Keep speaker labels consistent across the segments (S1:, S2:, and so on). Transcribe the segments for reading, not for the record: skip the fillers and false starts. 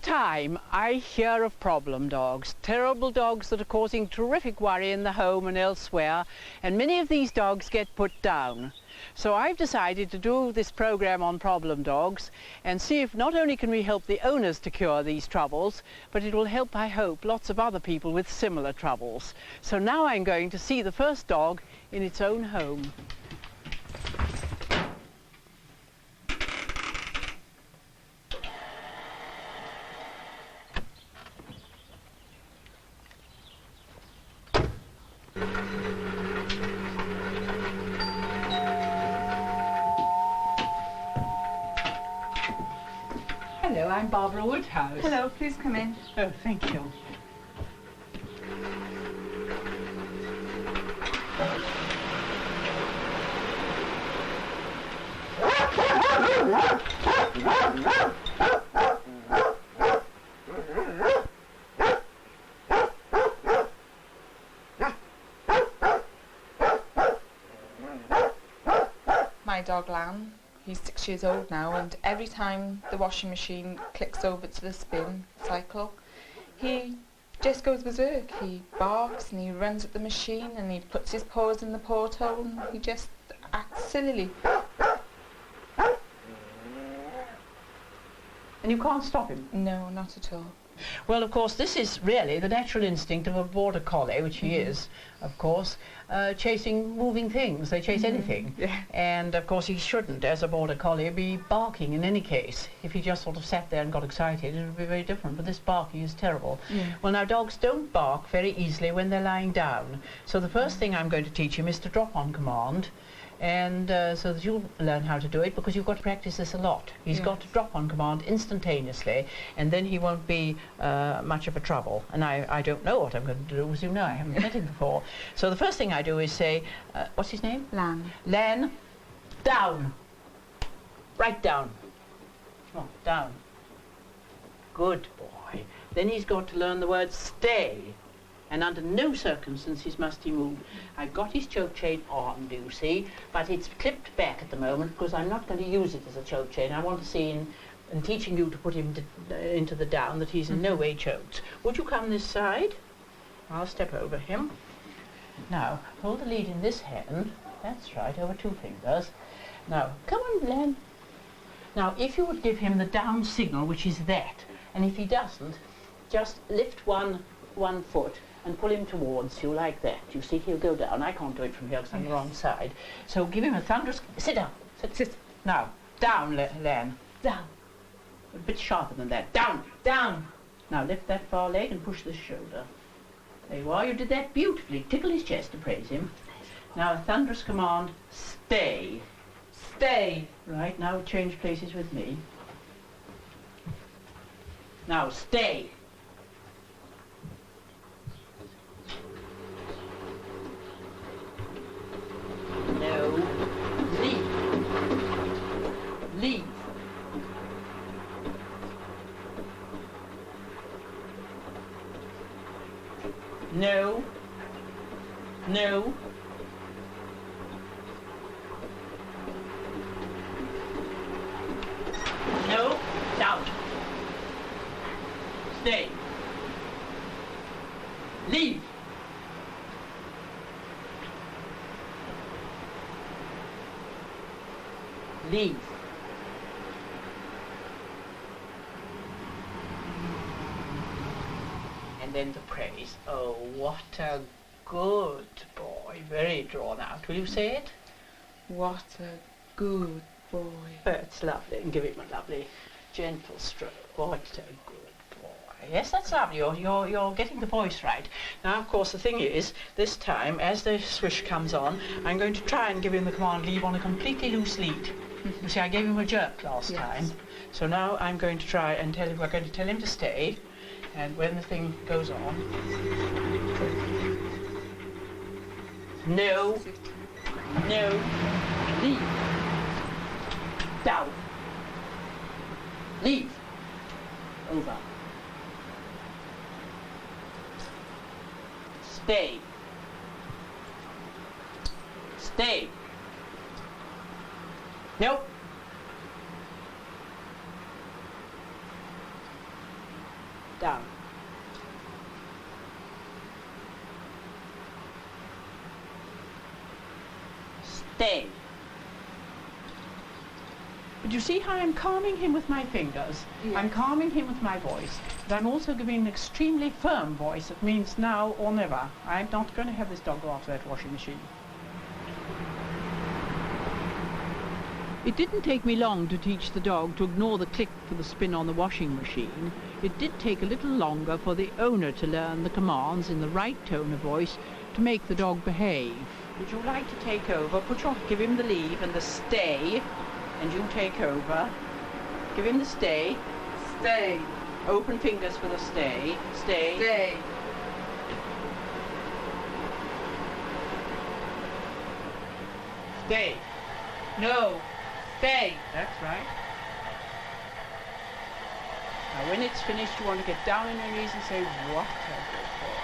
S1: time I hear of problem dogs, terrible dogs that are causing terrific worry in the home and elsewhere, and many of these dogs get put down. So I've decided to do this program on problem dogs and see if not only can we help the owners to cure these troubles, but it will help, I hope, lots of other people with similar troubles. So now I'm going to see the first dog in its own home. Hello, I'm Barbara Woodhouse.
S2: Hello, please come in.
S1: Oh, thank you.
S2: My dog Lan, he's 6 years old now, and every time the washing machine clicks over to the spin cycle, he just goes berserk. He barks and he runs at the machine and he puts his paws in the porthole and he just acts sillily.
S1: And you can't stop him?
S2: No, not at all.
S1: Well, of course, this is really the natural instinct of a border collie, which he is, of course, chasing moving things. They chase anything.
S2: Yeah.
S1: And, of course, he shouldn't, as a border collie, be barking in any case. If he just sort of sat there and got excited, it would be very different. But this barking is terrible.
S2: Yeah.
S1: Well, now, dogs don't bark very easily when they're lying down. So the first thing I'm going to teach him is to drop on command. And so that you'll learn how to do it, because you've got to practice this a lot. He's got to drop on command instantaneously, and then he won't be much of a trouble. And I don't know what I'm going to do, as you know, I haven't met him before. So the first thing I do is say, what's his name?
S2: Lan.
S1: Lan, down. Right down. Come on, down. Good boy. Then he's got to learn the word stay. And under no circumstances must he move. I've got his choke chain on, do you see? But it's clipped back at the moment because I'm not going to use it as a choke chain. I want to see in teaching you to put him into the down that he's in no way choked. Would you come this side? I'll step over him. Now, hold the lead in this hand. That's right, over 2 fingers. Now, come on, Len. Now, if you would give him the down signal, which is that, and if he doesn't, just lift one foot and pull him towards you like that. You see, he'll go down. I can't do it from here because I'm the wrong side. So give him a thunderous... Sit down. Sit. Now, down, Lan. Down. A bit sharper than that. Down. Down. Now lift that far leg and push this shoulder. There you are. You did that beautifully. Tickle his chest to praise him. Now a thunderous command. Stay. Stay. Right, now change places with me. Now stay. No. Leave. Leave. No. No. No. Down. Stay. Leave. Leave. And then the praise. Oh, what a good boy. Very drawn out. Will you say it?
S2: What a good boy.
S1: That's lovely. And give him a lovely, gentle stroke. What a good boy. Yes, that's lovely. You're getting the voice right. Now, of course, the thing is, this time, as the swish comes on, I'm going to try and give him the command leave on a completely loose lead. You see, I gave him a jerk last time. So now I'm going to try and tell him, we're going to tell him to stay. And when the thing goes on... No. No. Leave. Down. Leave. Over. Stay. Stay. Nope. Down. Stay. But you see how I'm calming him with my fingers?
S2: Yes.
S1: I'm calming him with my voice. But I'm also giving an extremely firm voice. It means now or never. I'm not going to have this dog go after that washing machine. It didn't take me long to teach the dog to ignore the click for the spin on the washing machine. It did take a little longer for the owner to learn the commands in the right tone of voice to make the dog behave. Would you like to take over? Give him the leave and the stay, and you take over. Give him the stay.
S2: Stay.
S1: Open fingers for the stay. Stay.
S2: Stay.
S1: Stay.
S2: No. Stay.
S1: That's right. Now when it's finished, you want to get down on your knees and say, what a good boy.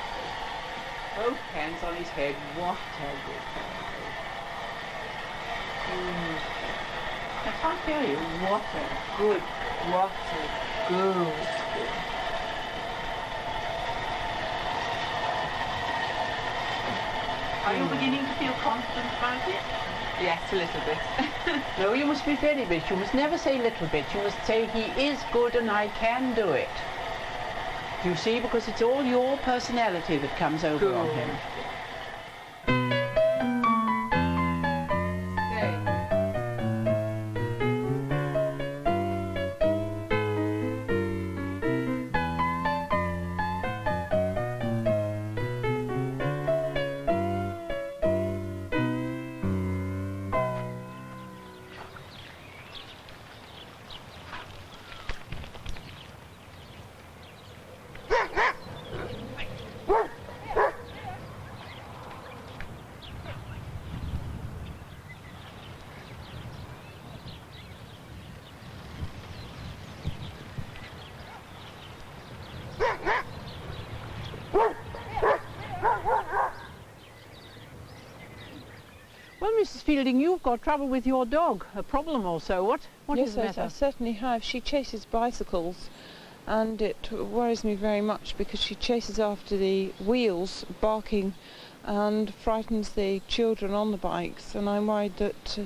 S1: Both hands on his head, what a good boy. I can't hear you. What a good, what a good. Are you beginning to feel confident about it?
S2: Yes, a little bit.
S1: No, you must be very bit. You must never say little bit. You must say he is good and I can do it. Do you see? Because it's all your personality that comes over on him. Well, Mrs. Fielding, you've got trouble with your dog, a problem or so. What is the matter?
S3: Yes, I certainly have. She chases bicycles, and it worries me very much because she chases after the wheels, barking, and frightens the children on the bikes. And I'm worried that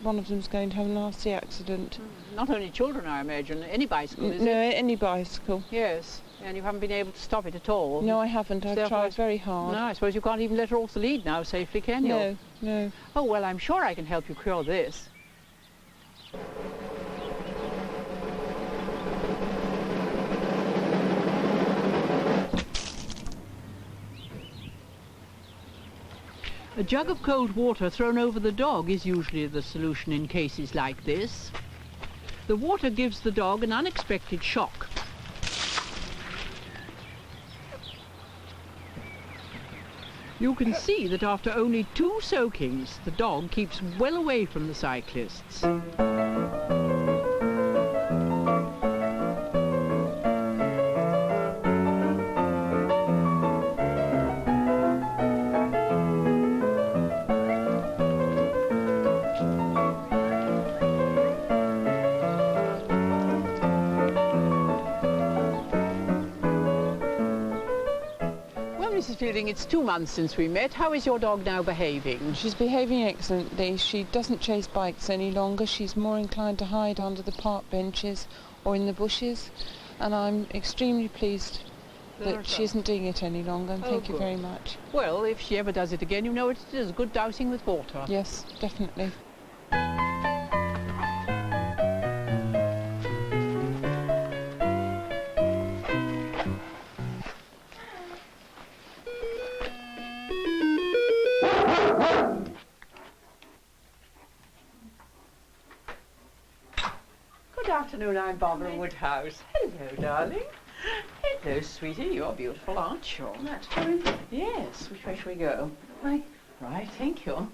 S3: one of them's going to have a nasty accident.
S1: Not only children, I imagine. Any bicycle, is
S3: No,
S1: it?
S3: any bicycle.
S1: Yes. And you haven't been able to stop it at all?
S3: No, I haven't. I've tried very hard.
S1: No, I suppose you can't even let her off the lead now safely, can you?
S3: No, no.
S1: Oh, well, I'm sure I can help you cure this. A jug of cold water thrown over the dog is usually the solution in cases like this. The water gives the dog an unexpected shock. You can see that after only 2 soakings, the dog keeps well away from the cyclists. Mrs. Fielding, it's 2 months since we met. How is your dog now behaving?
S3: She's behaving excellently. She doesn't chase bikes any longer. She's more inclined to hide under the park benches or in the bushes. And I'm extremely pleased that she isn't doing it any longer. And thank you very much.
S1: Well, if she ever does it again, you know it is good dousing with water.
S3: Yes, definitely.
S1: Good afternoon, I'm Barbara Woodhouse. Hello, darling. Hello, sweetie. You're beautiful, aren't you?
S2: That's fine.
S1: Yes. Which way shall we go?
S2: Right.
S1: Right, thank you.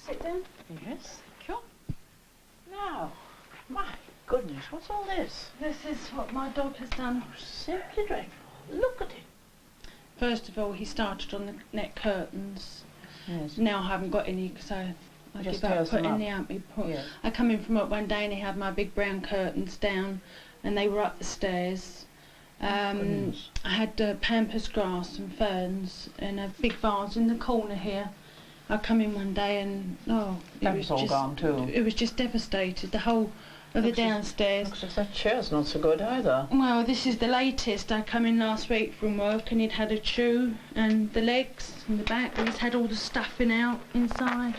S2: Sit down.
S1: Yes, thank you. Now, my goodness, what's all this?
S2: This is what my dog has done.
S1: Simply dreadful. Look at it.
S2: First of all, he started on the neck curtains.
S1: Yes.
S2: Now I haven't got any because I
S1: Just
S2: give up
S1: tears them
S2: putting
S1: up.
S2: the out.
S1: Yes.
S2: I come in from work one day and he had my big brown curtains down
S4: and they were up the stairs. I had pampas grass and ferns in a big vase in the corner here. I come in one day and
S1: That was all gone too.
S4: It was just devastated. The whole of the downstairs.
S1: Looks like that chair's not so good either.
S4: Well, this is the latest. I come in last week from work and he'd had a chew, and the legs and the back, and he's had all the stuffing out inside.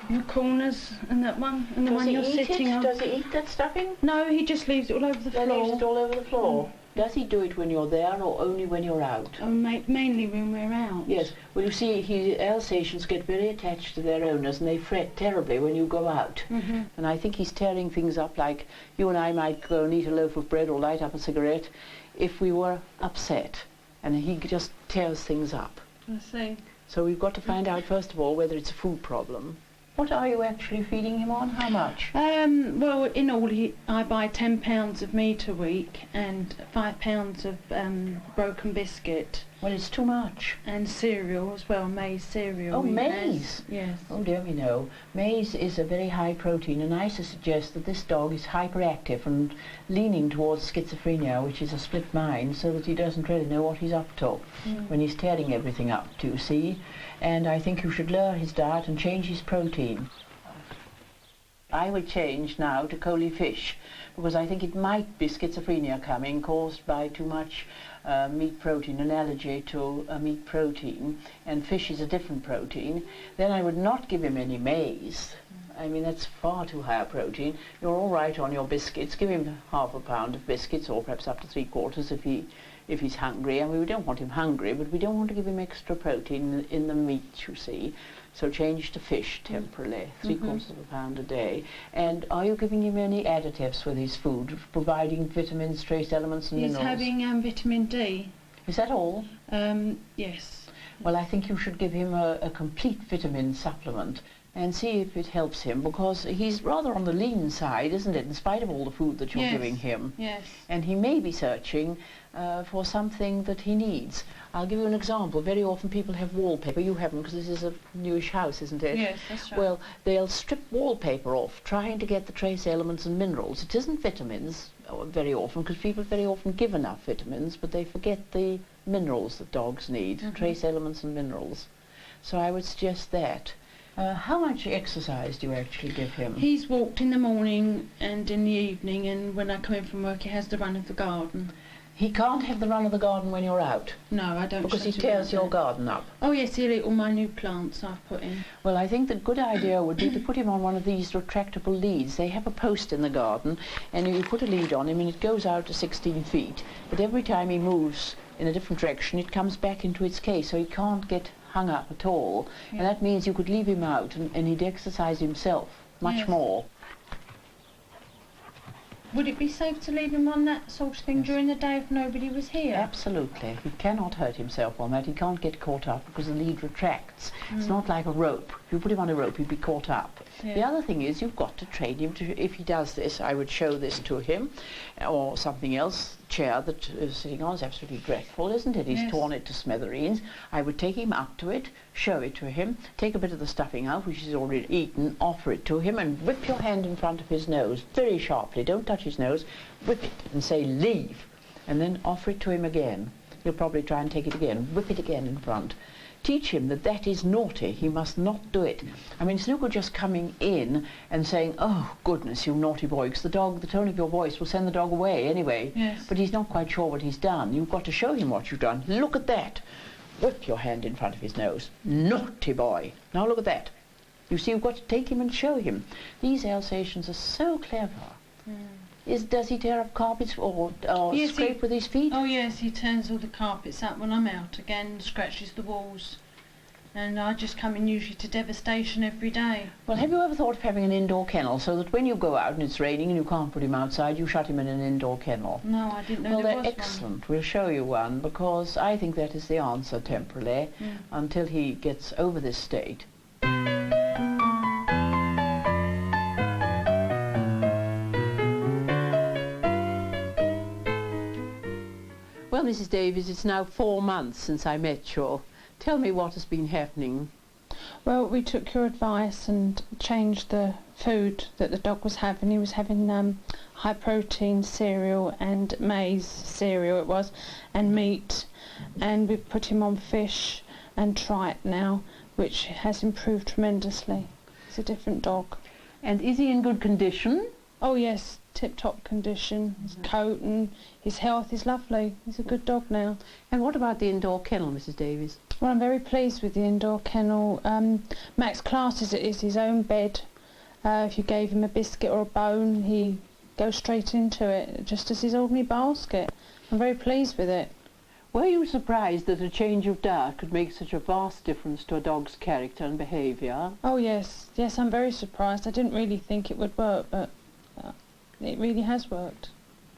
S4: In the corners, and that one, and the one you're sitting on.
S1: Does he eat that stuffing?
S4: No, he just leaves it all over the
S1: He
S4: floor.
S1: leaves it all over the floor. Does he do it when you're there or only when you're out?
S4: Mainly when we're out.
S1: Yes. Well, you see, Alsatians get very attached to their owners and they fret terribly when you go out. And I think he's tearing things up, like you and I might go and eat a loaf of bread or light up a cigarette if we were upset. And he just tears things up.
S4: I see.
S1: So we've got to find out, first of all, whether it's a food problem. What are you actually feeding him on? How much?
S4: Well, in all, I buy £10 of meat a week and £5 of broken biscuit.
S1: Well, it's too much.
S4: And cereal as well, maize cereal.
S1: Oh, maize?
S4: Yes.
S1: Oh, dear me, no. Maize is a very high protein, and I suggest that this dog is hyperactive and leaning towards schizophrenia, which is a split mind, so that he doesn't really know what he's up to when he's tearing everything up, do you see? And I think you should lower his diet and change his protein. I will change now to coaly fish, because I think it might be schizophrenia coming, caused by too much meat protein, an allergy to meat protein, and fish is a different protein. Then I would not give him any maize. I mean, that's far too high a protein. You're all right on your biscuits. Give him half a pound of biscuits, or perhaps up to 3/4 if he's hungry. I mean, we don't want him hungry, but we don't want to give him extra protein in the meat, you see. So change to fish temporarily, 3/4 of a pound a day. And are you giving him any additives with his food, providing vitamins, trace elements and
S4: He's
S1: minerals?
S4: having vitamin D.
S1: Is that all?
S4: Yes.
S1: Well, I think you should give him a complete vitamin supplement and see if it helps him, because he's rather on the lean side, isn't it, in spite of all the food that you're giving him.
S4: Yes.
S1: And he may be searching for something that he needs. I'll give you an example. Very often people have wallpaper. You haven't, because this is a newish house, isn't it?
S4: Yes, that's right.
S1: Well, they'll strip wallpaper off, trying to get the trace elements and minerals. It isn't vitamins very often, because people very often give enough vitamins, but they forget the minerals that dogs need, trace elements and minerals. So I would suggest that. How much exercise do you actually give him?
S4: He's walked in the morning and in the evening, and when I come in from work he has the run of the garden.
S1: He can't have the run of the garden when you're out,
S4: No, I don't.
S1: because he
S4: shut him
S1: tears
S4: out
S1: your
S4: there.
S1: garden up.
S4: Oh yes, he'll eat all my new plants I've put in.
S1: Well, I think the good idea would be to put him on one of these retractable leads. They have a post in the garden, and you put a lead on him and it goes out to 16 feet. But every time he moves in a different direction, it comes back into its case, so he can't get hung up at all. And that means you could leave him out and he'd exercise himself much more.
S4: Would it be safe to leave him on that sort of thing during the day if nobody was here?
S1: Absolutely. He cannot hurt himself on that. He can't get caught up because the lead retracts. It's not like a rope. If you put him on a rope, he'd be caught up.
S4: Yeah.
S1: The other thing is you've got to train him to, if he does this, I would show this to him, or something else. Chair that is sitting on is absolutely dreadful, isn't it? He's torn it to smithereens. I would take him up to it, show it to him, take a bit of the stuffing out, which he's already eaten, offer it to him, and whip your hand in front of his nose very sharply. Don't touch his nose. Whip it and say, leave, and then offer it to him again. He'll probably try and take it again. Whip it again in front. Teach him that that is naughty. He must not do it. I mean, it's no good just coming in and saying, oh, goodness, you naughty boy, because the tone of your voice will send the dog away anyway.
S4: Yes.
S1: But he's not quite sure what he's done. You've got to show him what you've done. Look at that. Whip your hand in front of his nose. Naughty boy. Now look at that. You see, you've got to take him and show him. These Alsatians are so clever. Does he tear up carpets or
S4: Yes,
S1: scrape with his feet?
S4: Oh yes, he turns all the carpets up when I'm out again, scratches the walls. And I just come in usually to devastation every day.
S1: Well, have you ever thought of having an indoor kennel so that when you go out and it's raining and you can't put him outside, you shut him in an indoor kennel?
S4: No, I didn't know
S1: Well,
S4: there
S1: they're
S4: was
S1: excellent. We'll show you one, because I think that is the answer temporarily until he gets over this state. Well, Mrs. Davies, it's now 4 months since I met you. Tell me what has been happening.
S4: Well, we took your advice and changed the food that the dog was having. He was having high protein cereal and maize cereal it was, and meat, and we've put him on fish and tripe now, which has improved tremendously. He's a different dog.
S1: And is he in good condition?
S4: Oh yes, tip-top condition. His coat and his health is lovely. He's a good dog now.
S1: And what about the indoor kennel, Mrs. Davies?
S4: Well, I'm very pleased with the indoor kennel. Max classes it is his own bed. If you gave him a biscuit or a bone, he goes straight into it, just as his ordinary basket. I'm very pleased with it.
S1: Were you surprised that a change of diet could make such a vast difference to a dog's character and behaviour?
S4: Oh yes, yes, I'm very surprised. I didn't really think it would work, but it really has worked.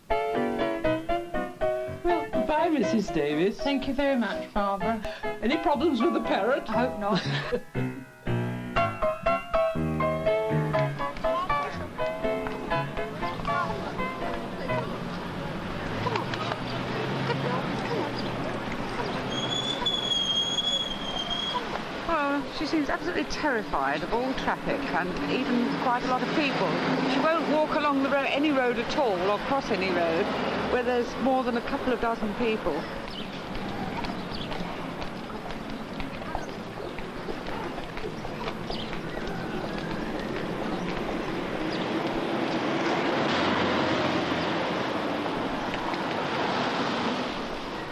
S1: Well, goodbye, Mrs. Davies.
S4: Thank you very much, Barbara.
S1: Any problems with the parrot?
S4: I hope not.
S5: Well, she seems absolutely terrified of all traffic and even quite a lot of people. She won't walk along the road, any road at all, or cross any road where there's more than a couple of dozen people.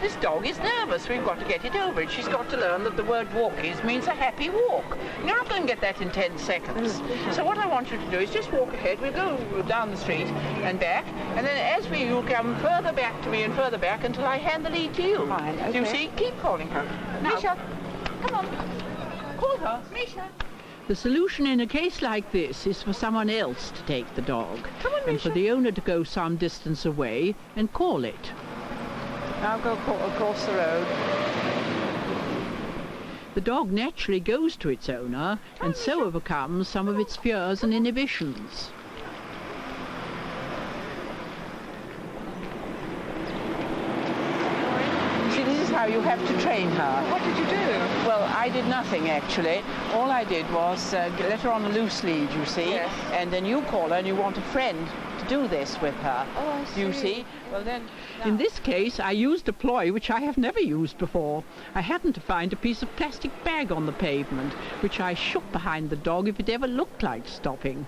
S1: This dog is nervous. We've got to get it over it. She's got to learn that the word walkies means a happy walk. You're not going to get that in 10 seconds. So what I want you to do is just walk ahead. We'll go down the street and back, and then as you'll come further back to me and further back until I hand the lead to you.
S5: Fine, okay.
S1: Do you see? Keep calling her. Now,
S5: Misha,
S1: come on. Call her. Misha. The solution in a case like this is for someone else to take the dog.
S5: Come on,
S1: and for
S5: Misha.
S1: the owner to go some distance away and call it.
S5: Now go across the road.
S1: The dog naturally goes to its owner and so overcomes some of its fears and inhibitions. See, this is how you have to train her.
S5: What did you do?
S1: Well, I did nothing actually. All I did was let her on a loose lead, you see,
S5: Yes.
S1: and then you call her and you want a friend to do this with her.
S5: Oh, I see.
S1: You see? Well then, in this case, I used a ploy which I have never used before. I happened to find a piece of plastic bag on the pavement, which I shook behind the dog if it ever looked like stopping.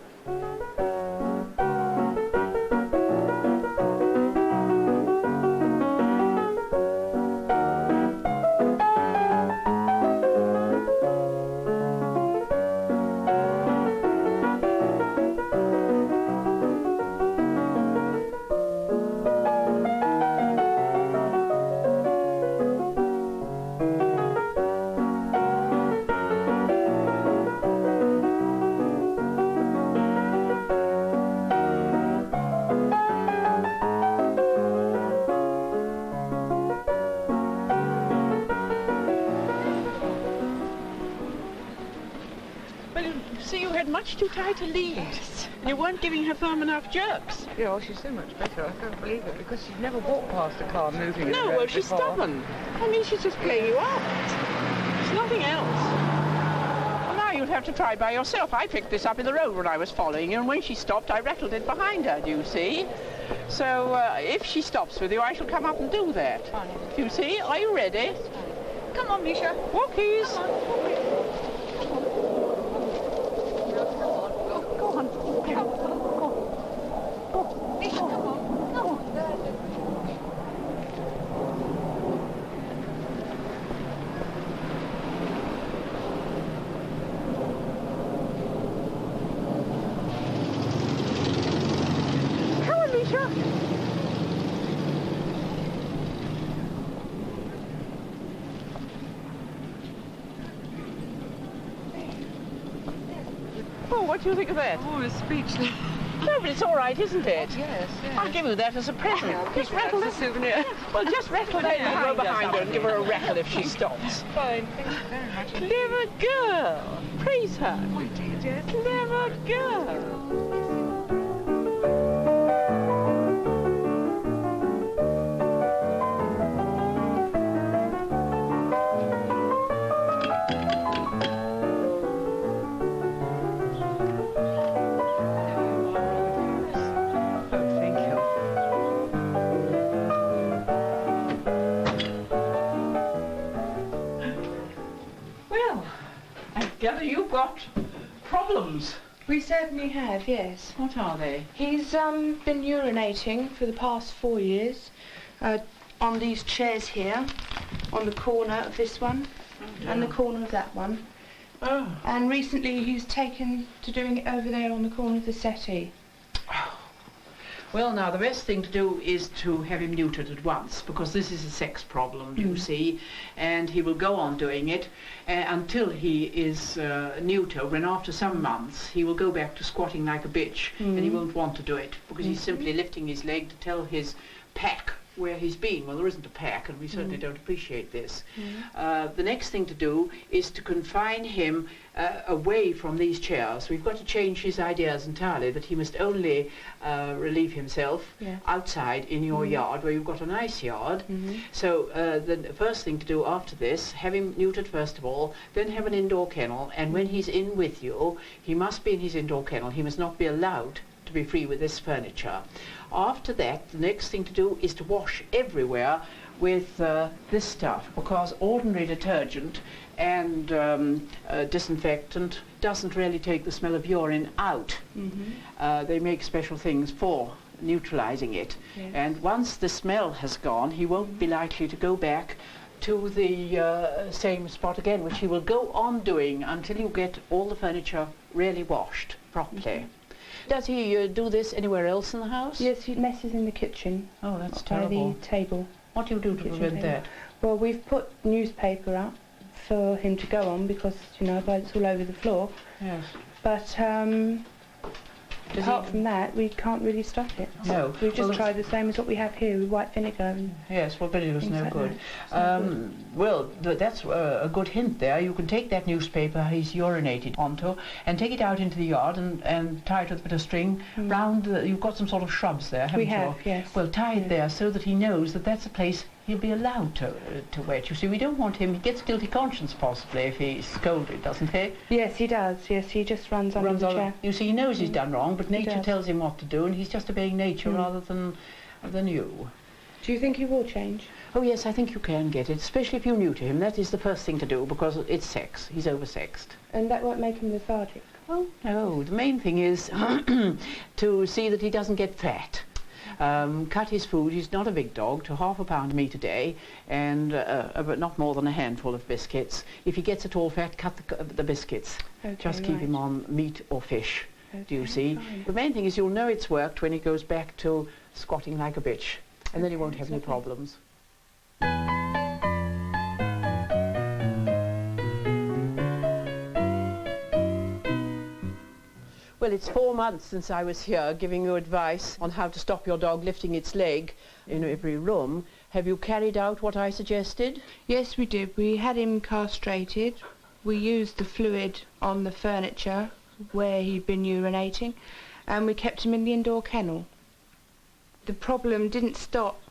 S1: See, you had much too tight a lead.
S5: Yes.
S1: And you weren't giving her firm enough jerks.
S5: Yeah, well, she's so much better. I can't believe it, because she's never walked past a car moving.
S1: No, well, she's stubborn. I mean, she's just playing you up. It's nothing else. Well, now you'll have to try by yourself. I picked this up in the road when I was following you, and when she stopped, I rattled it behind her, do you see? So, if she stops with you, I shall come up and do that.
S5: Fine.
S1: Do you see? Are you ready?
S5: Come on, Misha.
S1: Walkies.
S5: Go on. Misha, come on. Come on. Come on, Misha.
S1: Oh, what do you think of that?
S5: Oh, it's speechless.
S1: No, but it's all right, isn't it?
S5: Yes, yes.
S1: I'll give you that as a present.
S5: Yeah,
S1: Just rattle
S5: that's
S1: it.
S5: a souvenir.
S1: Well, just rattle it and go behind her and give her a rattle if she stops.
S5: Fine. Thank you very much.
S1: Clever girl. Praise her.
S5: Oh, dear, yes.
S1: Clever girl. together, you've got problems.
S4: We certainly have, yes.
S1: What are they?
S4: He's been urinating for the past 4 years on these chairs here, on the corner of this one and the corner of that one.
S1: Oh.
S4: And recently he's taken to doing it over there on the corner of the settee.
S1: Well, now, the best thing to do is to have him neutered at once, because this is a sex problem, you see, and he will go on doing it until he is neuter, when after some months he will go back to squatting like a bitch, and he won't want to do it, because he's simply lifting his leg to tell his pack where he's been. Well, there isn't a pack, and we certainly don't appreciate this. The next thing to do is to confine him away from these chairs. We've got to change his ideas entirely, that he must only relieve himself outside in your yard, where you've got a nice yard. So the first thing to do after this, have him neutered first of all, then have an indoor kennel, and when he's in with you, he must be in his indoor kennel. He must not be allowed to be free with this furniture. After that, the next thing to do is to wash everywhere with this stuff, because ordinary detergent and disinfectant doesn't really take the smell of urine out. They make special things for neutralizing it. And once the smell has gone, he won't be likely to go back to the same spot again, which he will go on doing until you get all the furniture really washed properly. Does he do this anywhere else in the house?
S4: Yes, he messes in the kitchen.
S1: Oh, that's
S4: by
S1: terrible.
S4: the table.
S1: What do you do to
S4: Kitchen
S1: prevent
S4: table.
S1: that?
S4: Well, we've put newspaper up for him to go on because, you know, otherwise it's all over the floor.
S1: Yes.
S4: But apart from that, we can't really stop it.
S1: No.
S4: We've just
S1: Well,
S4: tried the same as what we have here with white vinegar. And
S1: yes, well, vinegar's
S4: things
S1: no
S4: like
S1: good.
S4: that. It's no good.
S1: Well, that's a good hint there. You can take that newspaper he's urinated onto and take it out into the yard and tie it with a bit of string round. You've got some sort of shrubs there, haven't
S4: We
S1: you?
S4: have, yes.
S1: Well, tie it there so that he knows that that's a place he'll be allowed to wet. You see, we don't want him, he gets guilty conscience possibly if he's scolded, doesn't he?
S4: Yes, he does. Yes, he just runs under the chair.
S1: You see, he knows he's done wrong, but nature
S4: does.
S1: tells him what to do, and he's just obeying nature rather than you.
S4: Do you think he will change?
S1: Oh yes, I think you can get it, especially if you're new to him. That is the first thing to do, because it's sex. He's oversexed.
S4: And that won't make him lethargic?
S1: Oh no, the main thing is to see that he doesn't get fat. Cut his food, he's not a big dog, to half a pound of meat a day and but not more than a handful of biscuits. If he gets at all fat, cut the biscuits.
S4: Okay,
S1: Just keep him on meat or fish, do you see?
S4: fine.
S1: The main thing is you'll know it's worked when he goes back to squatting like a bitch, and then he won't have any problems. Well, it's 4 months since I was here giving you advice on how to stop your dog lifting its leg in every room. Have you carried out what I suggested?
S4: Yes, we did. We had him castrated. We used the fluid on the furniture where he'd been urinating, and we kept him in the indoor kennel. The problem didn't stop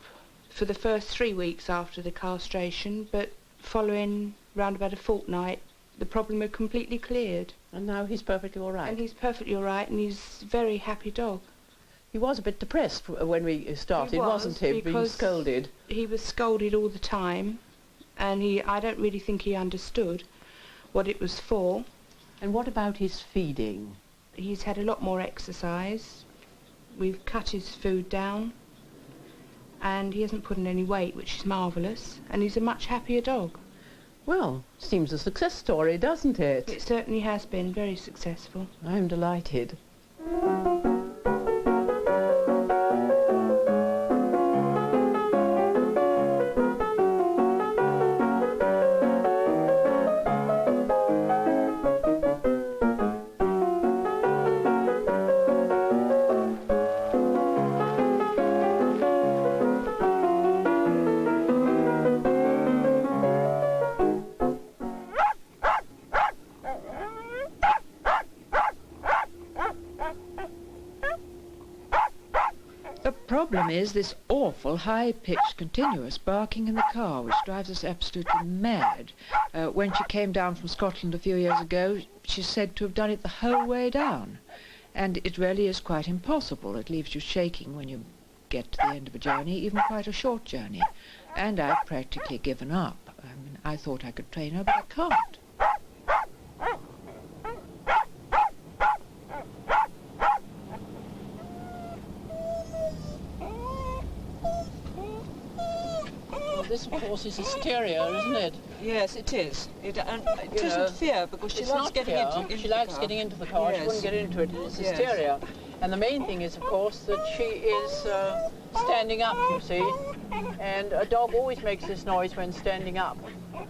S4: for the first 3 weeks after the castration, but following round about a fortnight, the problem had completely cleared.
S1: And now he's perfectly all right.
S4: And he's perfectly all right, and he's a very happy dog.
S1: He was a bit depressed when we started, wasn't he? Being
S4: because
S1: scolded.
S4: He was scolded all the time, and I don't really think he understood what it was for.
S1: And what about his feeding?
S4: He's had a lot more exercise. We've cut his food down, and he hasn't put on any weight, which is marvellous, and he's a much happier dog.
S1: Well, seems a success story, doesn't it?
S4: It certainly has been very successful.
S1: I'm delighted.
S6: The problem is this awful high-pitched continuous barking in the car, which drives us absolutely mad. When she came down from Scotland a few years ago, she's said to have done it the whole way down. And it really is quite impossible. It leaves you shaking when you get to the end of a journey, even quite a short journey. And I've practically given up. I mean, I thought I could train her, but I can't.
S1: this, of course, is hysteria, isn't it?
S3: Yes, it is. It
S1: You
S3: isn't
S1: know,
S3: fear because she
S1: it's
S3: loves
S1: not
S3: getting
S1: fear.
S3: into
S1: She
S3: the
S1: likes
S3: car.
S1: getting into the car. She
S3: Yes.
S1: wouldn't get into it. It's
S3: Yes.
S1: hysteria. And the main thing is, of course, that she is standing up, you see. And a dog always makes this noise when standing up.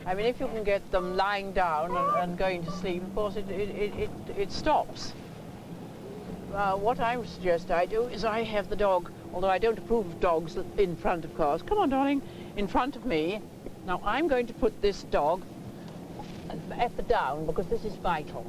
S1: I mean, if you can get them lying down and going to sleep, of course, it stops. What I would suggest I do is I have the dog, although I don't approve of dogs in front of cars. Come on, darling, in front of me. Now, I'm going to put this dog at the down because this is vital.